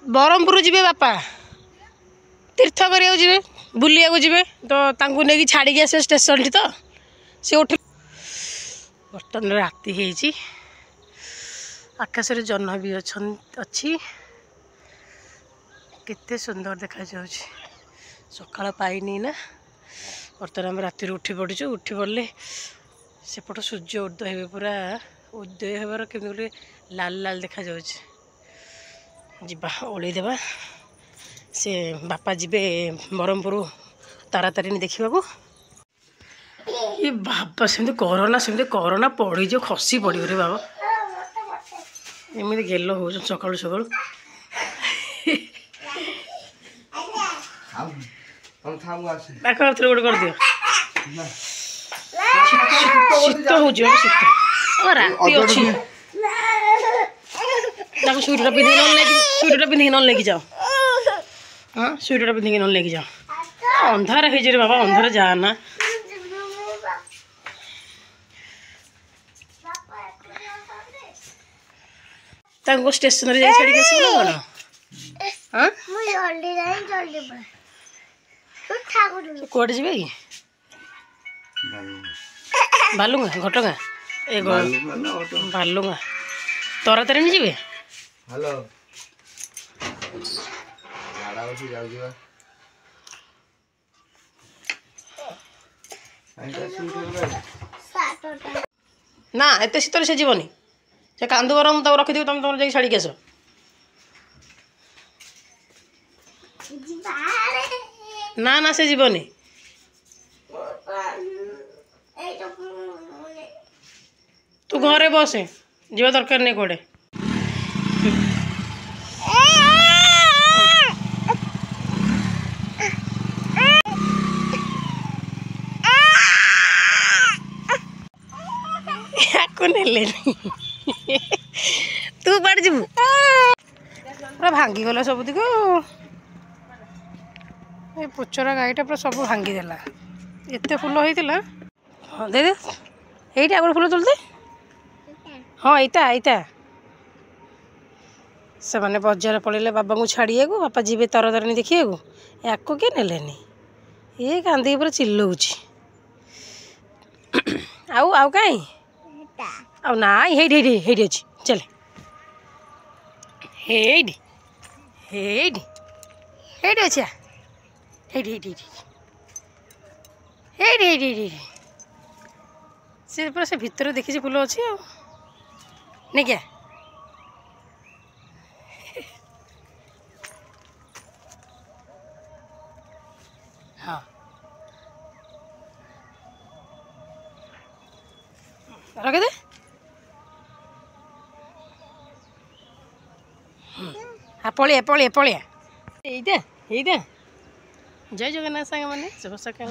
ब्रह्मपुर जी बापा तीर्थ करिया जी बुलिया जी तो नहीं छाड़ी आस स्टेशन टी तो सी उठ बर्तमान राति है आकाश रे जह्न भी अच्छी केते सुंदर देखा जाउछि सकाळ पाइनी ना बर्तमान आम राति उठी पड़ू उठी पड़े सेपट सूर्य उदय हे पूरा उदय होबार केमी लाल लाल देखा जाउछि जिबा ओली देबा से बापा जीवे ब्रह्मपुर तारातारिणी देखा ये बाबा सेमती कोरोना पड़ी जो खसी पड़ रे बाबा एमती गेल हो सका सका गोटे कर दियो शीत हो शीत राति अच्छी स्वेटर पिंधिक न लेके जाओ हाँ स्वेटर पिंधिक न लेके जाओ अंधार है बाबा अंधार जाना स्टेशन रे छाड़ी कौन हाँ कौटे जी बालुगा घटगा ए बालुगा तारातारिणी जी हेलो ना एत शीतर से जीवनी से कांदू गरम तक रखी तुम तुम जा छाड़ी आस ना ना से जीवनी तू घरे बस जीवा दरकार नहीं कौड़े तू पड़ जीवु पूरा भांगी गला सबुतिक ये पुचरा गाईटा पूरा सब भांगीदेला एत फुल होता हाँ दे ये आगे फुल तुलते हाँ यता यता से मैंने बजार पड़े बाबा को छाड़िया बापा जीवे तारातारिणी देखिए या किए नेलेनी ये कांदी पूरा चिल्लाऊँ आउ कहीं आ ना हेडी अच्छी चले हेडी हेडी हेडी अच्छा हेडी से पूरा से भितर देखी फुल अच्छी नहीं क्या हाँ रखे दे हाँ पलिया पलिया पलिया यहीटा जय जगन्नाथ सांग मैंने शुभ सकाल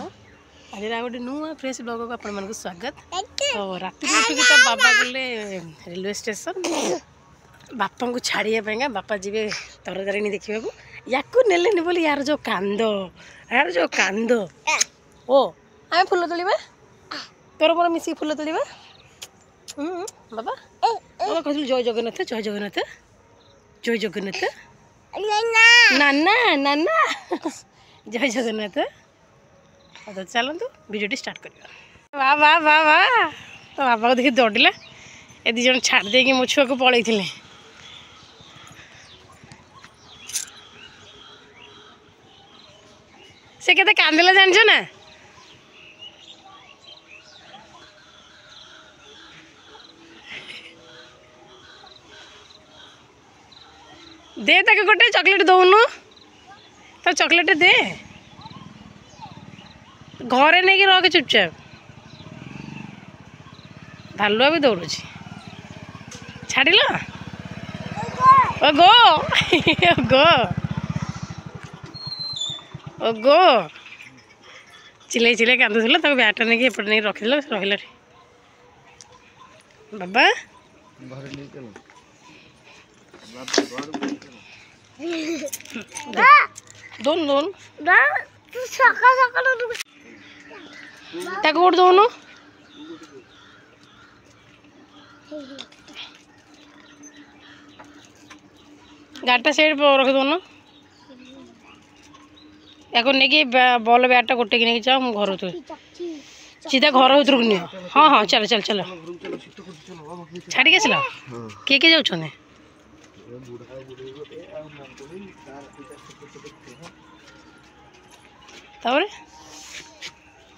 आज गोटे नुआ फ्रेश ब्लॉग को आपण स्वागत तो राति उठिक तो बाबा गले रेलवे स्टेशन बापा को छाड़िया बापा जी तारातारिणी देखा या नेलेनि बोली यार जो कांद ओ आम फुल तोलिबा तोर मोर मिसी फुल तोलिबा बाबा बाबा कहते जय जगन्नाथ जय जगन्नाथ जय जगन्नाथ नाना नाना जय जगन्नाथ तो चलतु वीडियो स्टार्ट कर वाह वाह वाह वाह तो बाबा को देखिए दौड़िला ए दी जन छाड़ देकी मो छुआ को पलई थे से केते कांदेला जानछ ना दे ताके गोटे चॉकलेट दौनु तो चॉकलेट दे घरे नहीं कि रख चुपचाप भालुआ भी दौड़ छाड़ गो गो गो चिल्ले कांदुला तक बैटा नहीं एपटे नहीं रखिदेल रहा बाबा दोन दोन ताको गोट दौनु गाड़ीटा से रखिदन या नहीं बल बैटा गोटे नहीं जाओ मु घर सीधा घर भर नि हाँ हाँ चलो चलो चलो छाड़ के आसल किए जाऊँ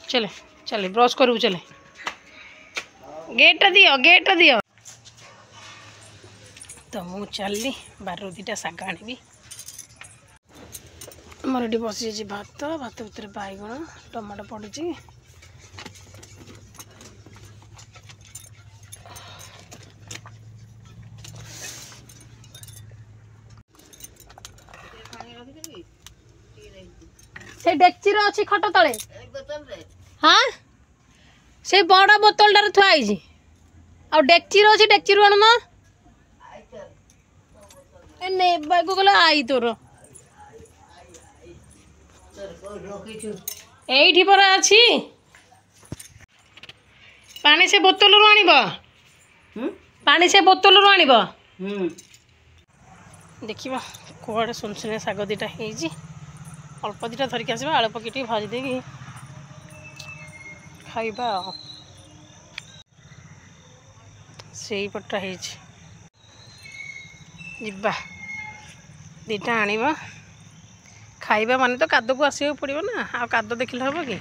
चले चले ब्रश करू चले गेटा दियो तो मु चलली बार दुटा शाग आनी मोर ये बसी भात भात भितर बैगण टमाटो पड़ी से डेक्ची अच्छी खट तले हाँ से बड़ बोतल थुआई आ डेक्ची अच्छी डेक्ची आण ना गला आई तोर एठी पर अच्छी पानी से बोतल रू आनिब पानी से बोतल रू आनिब देखिबा कुआड़े सुनसुनिया शाग दीटा है अल्प दीटा धरिक आसवा आलू पकई भाजी देगी खाइबा से पटा जीवा दीटा आनिबा खाइबा माने तो कादो को आसो पड़ो ना आ कादो देखिले हम कि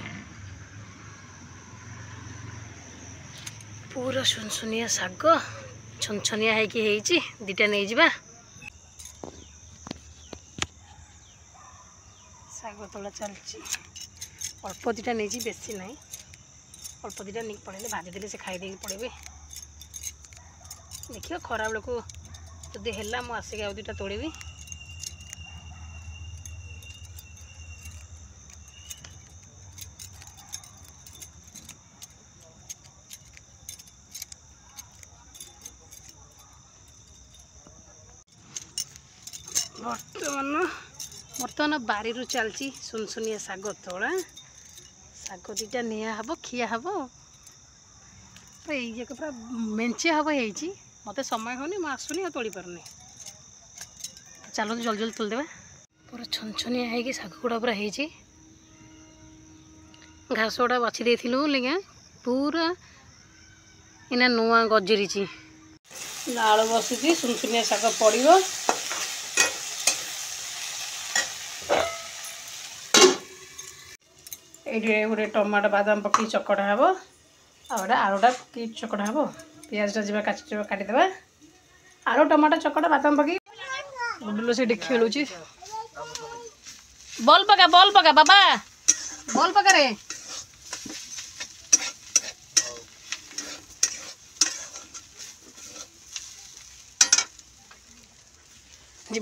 पूरा सुनसुनिया शाग छनछनिया है दीटा नहीं जावा शाग तोड़ा चलती अल्प दीटा नहीं बेसी ना अल्प दीटा नहीं पड़े भाजीदे से खाई पड़े देखिए खरा बेल को जदि है मुझे आसिक आ दीटा तोड़ी बर्तमान बारी चलती सुनसुनिया शाग तोड़ा शाग दीटा निब खिया हम ये पूरा मेंचे हम हो मत समय होनी मुझे आसुनी तोड़ी पारनी चलो जल्दी जल्दी तोलदेवा पूरा छनछनिया है शाग गुड़ा पूरा हो घास गुड़ा बाछी देलु लेकिन पूरा इना नुआ गजरी आलू बसी सुनसुनिया शाग पड़ो ये गोटे टमाटो बादाम पकई चकड़ा हे आउटा आलूटा पकई चकड़ा हे पियाजटा जी काटिदेवा आलू टमाटो चकड़ा बादाम पकई गुडुलो से खेलु बॉल पका बाबा बॉल पका रे जी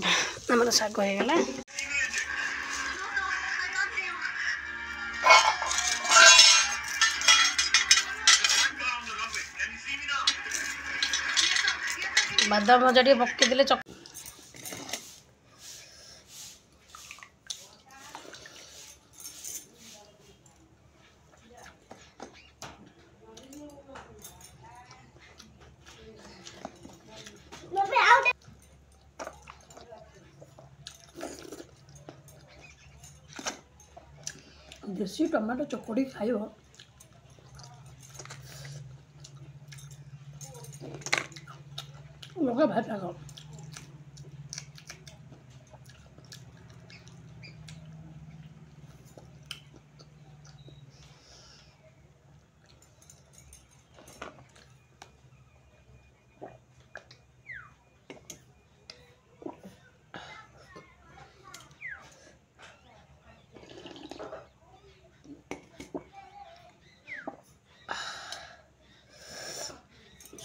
शाग हो गला बादाम भजा टे पकईदे देसी टमाटो चकोड़ी खाइब लगा भात आग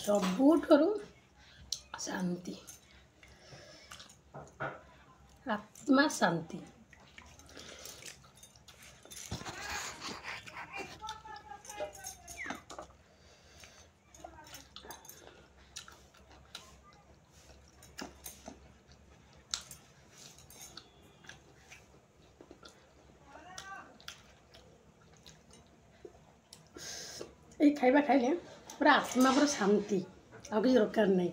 सबुठू शांति आत्मा शांति ये खाइबा खाइले पूरा आत्मा पूरा शांति आ किसी दरकार नहीं।